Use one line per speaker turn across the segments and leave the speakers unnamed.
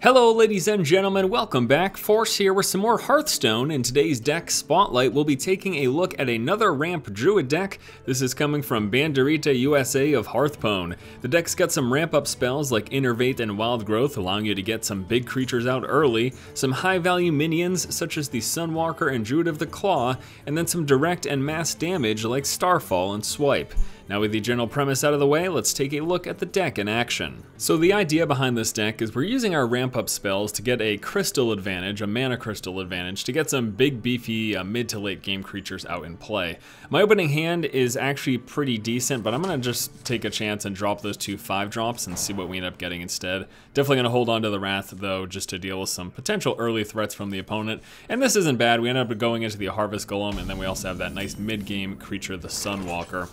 Hello ladies and gentlemen, welcome back. Force here with some more Hearthstone. In today's deck spotlight, we'll be taking a look at another Ramp Druid deck. This is coming from Banderita USA of Hearthstone. The deck's got some ramp up spells like Innervate and Wild Growth, allowing you to get some big creatures out early, some high value minions such as the Sunwalker and Druid of the Claw, and then some direct and mass damage like Starfall and Swipe. Now with the general premise out of the way, let's take a look at the deck in action. So the idea behind this deck is we're using our ramp up spells to get a crystal advantage, a mana crystal advantage, to get some big beefy mid to late game creatures out in play. My opening hand is actually pretty decent, but I'm gonna just take a chance and drop those two 5-drops and see what we end up getting instead. Definitely gonna hold on to the Wrath though, just to deal with some potential early threats from the opponent. And this isn't bad, we end up going into the Harvest Golem, and then we also have that nice mid game creature, the Sunwalker.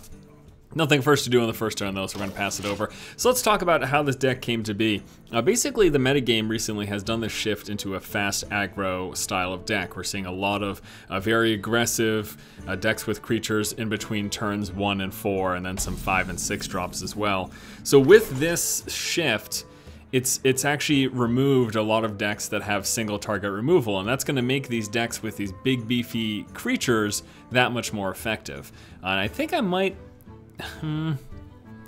Nothing first to do on the first turn though, so we're gonna pass it over. So let's talk about how this deck came to be. Basically, the metagame recently has done this shift into a fast aggro style of deck. We're seeing a lot of very aggressive decks with creatures in between turns 1 and 4, and then some 5 and 6 drops as well. So with this shift, it's actually removed a lot of decks that have single target removal, and that's gonna make these decks with these big beefy creatures that much more effective. And I think I might,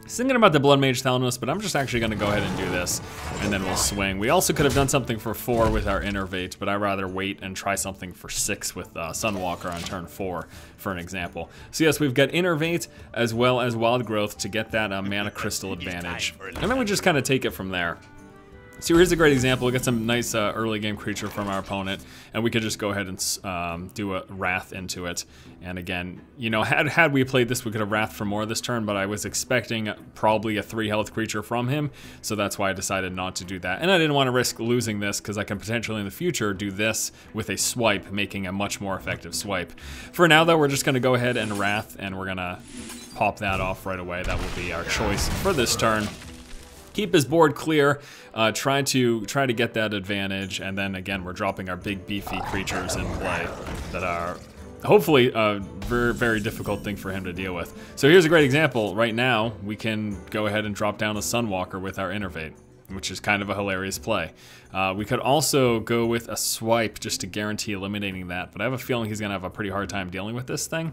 thinking about the Bloodmage Thalnos, but I'm just actually going to go ahead and do this, and then we'll swing. We also could have done something for 4 with our Innervate, but I'd rather wait and try something for 6 with Sunwalker on turn 4, for an example. So yes, we've got Innervate as well as Wild Growth to get that mana crystal advantage, and then we just kind of take it from there. So here's a great example. We got some nice early game creature from our opponent, and we could just go ahead and do a Wrath into it. And again, you know, had we played this, we could have Wrath for more this turn, but I was expecting probably a 3 health creature from him, so that's why I decided not to do that. And I didn't want to risk losing this, because I can potentially in the future do this with a swipe, making a much more effective swipe. For now though, we're just going to go ahead and Wrath, and we're going to pop that off right away. That will be our choice for this turn. Keep his board clear, try to get that advantage, and then again we're dropping our big beefy creatures in play that are hopefully a very, very difficult thing for him to deal with. So here's a great example. Right now we can go ahead and drop down a Sunwalker with our Innervate, which is kind of a hilarious play. We could also go with a Swipe just to guarantee eliminating that, but I have a feeling he's gonna have a pretty hard time dealing with this thing.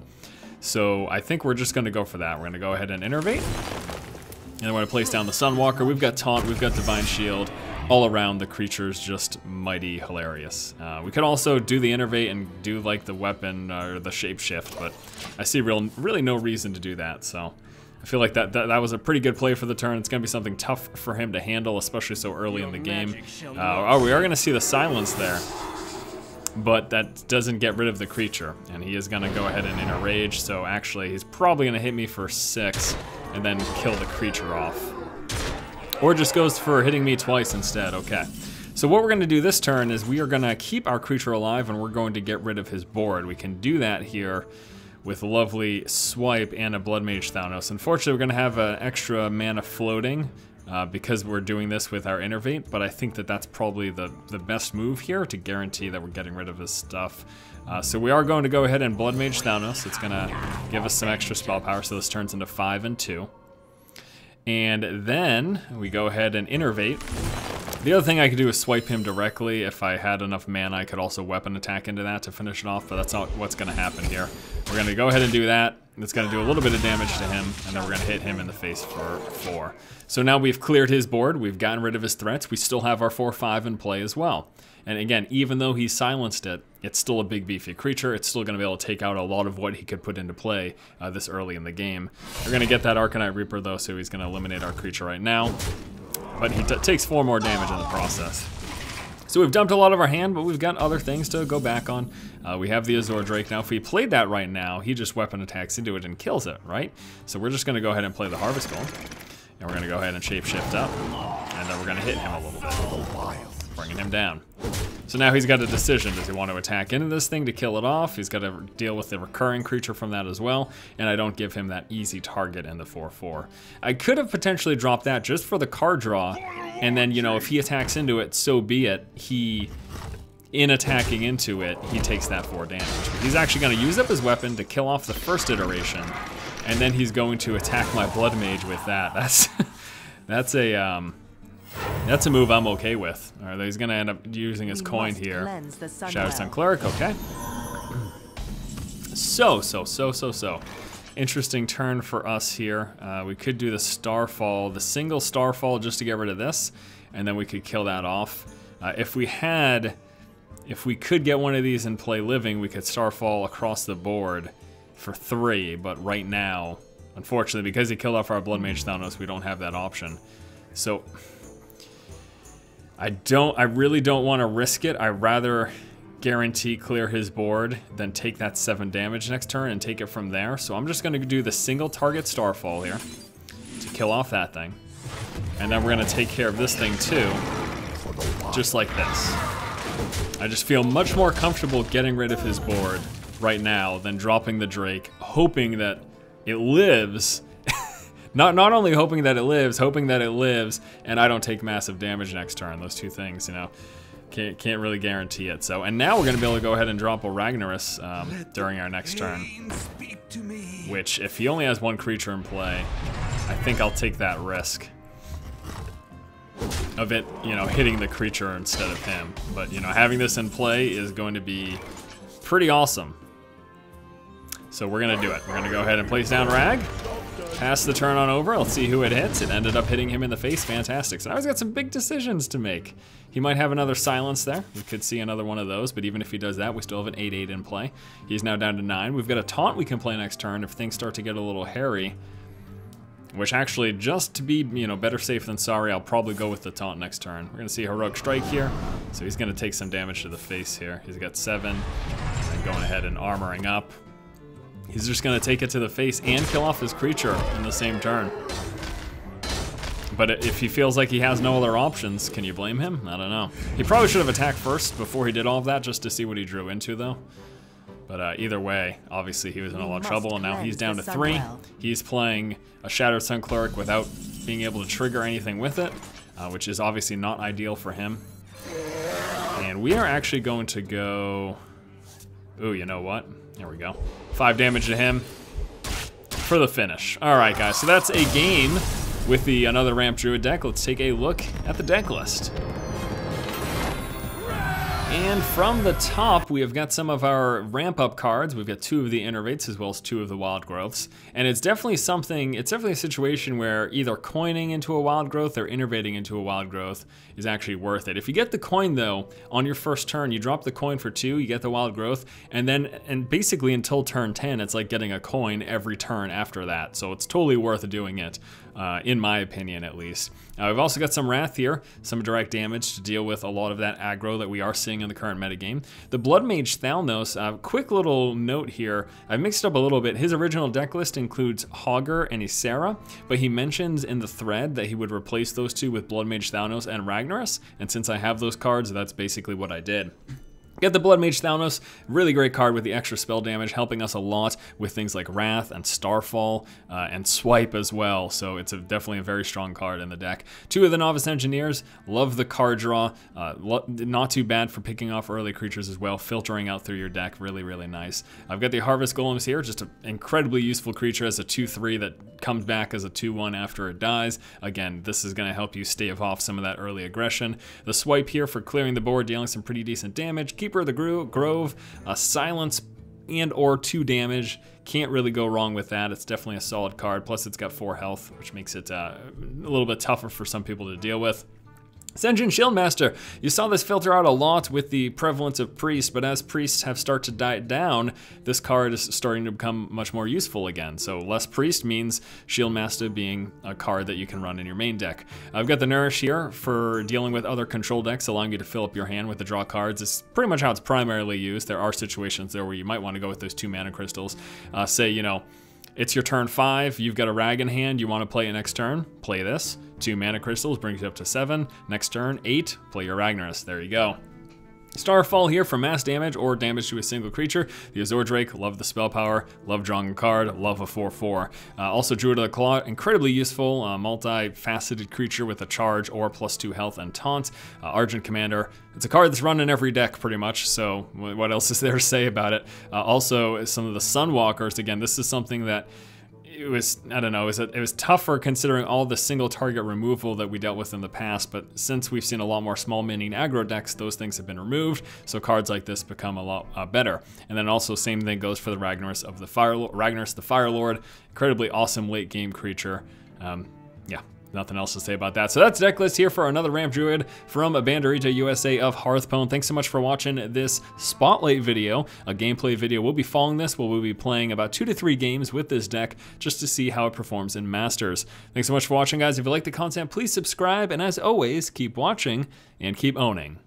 So I think we're just gonna go for that. We're gonna go ahead and Innervate. And then we're gonna place down the Sunwalker. We've got Taunt, we've got Divine Shield. All around, the creature's just mighty hilarious. We could also do the Innervate and do like the weapon or the Shapeshift, but I see really no reason to do that. So I feel like that was a pretty good play for the turn. It's gonna be something tough for him to handle, especially so early in the game. Oh, we are gonna see the Silence there, but that doesn't get rid of the creature, and he is gonna go ahead and Enrage. So actually, he's probably gonna hit me for 6. And then kill the creature off. Or just goes for hitting me twice instead, okay. So what we're gonna do this turn is we are gonna keep our creature alive, and we're going to get rid of his board. We can do that here with a lovely Swipe and a Bloodmage Thalnos. Unfortunately, we're gonna have an extra mana floating because we're doing this with our Innervate, but I think that that's probably the best move here to guarantee that we're getting rid of his stuff. So we are going to go ahead and Bloodmage Thalnos. It's gonna give us some extra spell power, so this turns into 5 and 2. And then we go ahead and Innervate. The other thing I could do is swipe him directly. If I had enough mana, I could also weapon attack into that to finish it off, but that's not what's gonna happen here. We're gonna go ahead and do that. It's gonna do a little bit of damage to him, and then we're gonna hit him in the face for 4. So now we've cleared his board, we've gotten rid of his threats, we still have our 4/5 in play as well. And again, even though he silenced it, it's still a big beefy creature. It's still gonna be able to take out a lot of what he could put into play this early in the game. We're gonna get that Arcanite Reaper though, so he's gonna eliminate our creature right now. But he takes 4 more damage in the process. So we've dumped a lot of our hand, but we've got other things to go back on. We have the Azure Drake. Now, if we played that right now, he just weapon attacks into it and kills it, right? So we're just gonna go ahead and play the Harvest Golem. And we're gonna go ahead and Shapeshift up. And then we're gonna hit him a little bit, bringing him down. So now he's got a decision. Does he want to attack into this thing to kill it off? He's got to deal with the recurring creature from that as well, and I don't give him that easy target in the 4/4. I could have potentially dropped that just for the card draw, and then, you know, if he attacks into it, so be it. In attacking into it, he takes that 4 damage. But he's actually going to use up his weapon to kill off the first iteration, and then he's going to attack my Blood Mage with that. That's That's a move I'm okay with. All right, he's gonna end up using his coin here. Shadow Sun Cleric, okay. So. Interesting turn for us here. We could do the Starfall, the single Starfall just to get rid of this, and then we could kill that off. If we could get one of these and play living, we could Starfall across the board for 3, but right now, unfortunately, because he killed off our Bloodmage Thalnos, we don't have that option. So I really don't want to risk it. I'd rather guarantee clear his board than take that 7 damage next turn and take it from there. So I'm just going to do the single target Starfall here to kill off that thing. And then we're going to take care of this thing too, just like this. I just feel much more comfortable getting rid of his board right now than dropping the Drake, hoping that it lives. Not only hoping that it lives, and I don't take massive damage next turn. Those two things, you know, can't really guarantee it. So, and now we're going to be able to go ahead and drop a Ragnoros during our next turn. Which, if he only has 1 creature in play, I think I'll take that risk of it, you know, hitting the creature instead of him. But, you know, having this in play is going to be pretty awesome. So we're going to do it. We're going to go ahead and place down Rag. Pass the turn on over. Let's see who it hits. It ended up hitting him in the face. Fantastic. So now he's got some big decisions to make. He might have another silence there. We could see another one of those, but even if he does that, we still have an 8/8 in play. He's now down to 9. We've got a taunt we can play next turn if things start to get a little hairy. Which actually, just to be, you know, better safe than sorry, I'll probably go with the taunt next turn. We're going to see Heroic Strike here. So he's going to take some damage to the face here. He's got 7. And going ahead and armoring up. He's just going to take it to the face and kill off his creature in the same turn. But if he feels like he has no other options, can you blame him? I don't know. He probably should have attacked first before he did all of that, just to see what he drew into, though. But either way, obviously he was in a lot of trouble, and now he's down to 3. He's playing a Shattered Sun Cleric without being able to trigger anything with it, which is obviously not ideal for him. And we are actually going to go... Ooh, you know what? There we go. 5 damage to him for the finish. All right, guys, so that's a game with the Another Ramp Druid deck. Let's take a look at the deck list. And from the top, we have got some of our ramp-up cards. We've got 2 of the Innervates as well as 2 of the Wild Growths. And it's definitely something, it's definitely a situation where either coining into a Wild Growth or innervating into a Wild Growth is actually worth it. If you get the coin, though, on your first turn, you drop the coin for 2, you get the Wild Growth, and basically until turn 10, it's like getting a coin every turn after that. So it's totally worth doing it, in my opinion, at least. We've also got some Wrath here, some direct damage to deal with a lot of that aggro that we are seeing in the current metagame. The Bloodmage Thalnos, quick little note here, I've mixed up a little bit. His original deck list includes Hogger and Ysera, but he mentions in the thread that he would replace those 2 with Bloodmage Thalnos and Ragnoros, and since I have those cards, that's basically what I did. Get the Bloodmage Thalnos, really great card with the extra spell damage, helping us a lot with things like Wrath and Starfall and Swipe as well. So it's definitely a very strong card in the deck. 2 of the Novice Engineers, love the card draw. Not too bad for picking off early creatures as well, filtering out through your deck, really, really nice. I've got the Harvest Golems here, just an incredibly useful creature as a 2/3 that comes back as a 2/1 after it dies. Again, this is going to help you stave off some of that early aggression. The Swipe here for clearing the board, dealing some pretty decent damage. Keeper of the Grove, silence and or 2 damage. Can't really go wrong with that. It's definitely a solid card. Plus it's got 4 health, which makes it a little bit tougher for some people to deal with. Sen'jin Shieldmasta, you saw this filter out a lot with the prevalence of priests, but as priests have started to die down, this card is starting to become much more useful again. So less priest means Shieldmasta being a card that you can run in your main deck. I've got the Nourish here for dealing with other control decks, allowing you to fill up your hand with the draw cards. It's pretty much how it's primarily used. There are situations there where you might want to go with those 2 mana crystals. Say, you know, it's your turn 5, you've got a Rag in hand, you want to play it next turn, play this. 2 mana crystals brings you up to 7. Next turn, 8, play your Ragnoros. There you go. Starfall here for mass damage or damage to a single creature. The Azure Drake, love the spell power, love drawing a card, love a 4/4. Also Druid of the Claw, incredibly useful, multi-faceted creature with a charge or +2 health and taunt. Argent Commander, it's a card that's run in every deck pretty much, so what else is there to say about it? Also some of the Sunwalkers, again, this is something that it was, I don't know, it was tougher considering all the single target removal that we dealt with in the past, but since we've seen a lot more small minion aggro decks, those things have been removed, so cards like this become a lot better. And then also same thing goes for the Ragnoros of the Ragnoros the Fire Lord, incredibly awesome late game creature. Yeah. Nothing else to say about that. So that's deck list here for another Ramp Druid from Banderita USA of Hearthstone. Thanks so much for watching this spotlight video, a gameplay video. We'll be following this. We'll be playing about 2 to 3 games with this deck just to see how it performs in Masters. Thanks so much for watching, guys. If you like the content, please subscribe. And as always, keep watching and keep owning.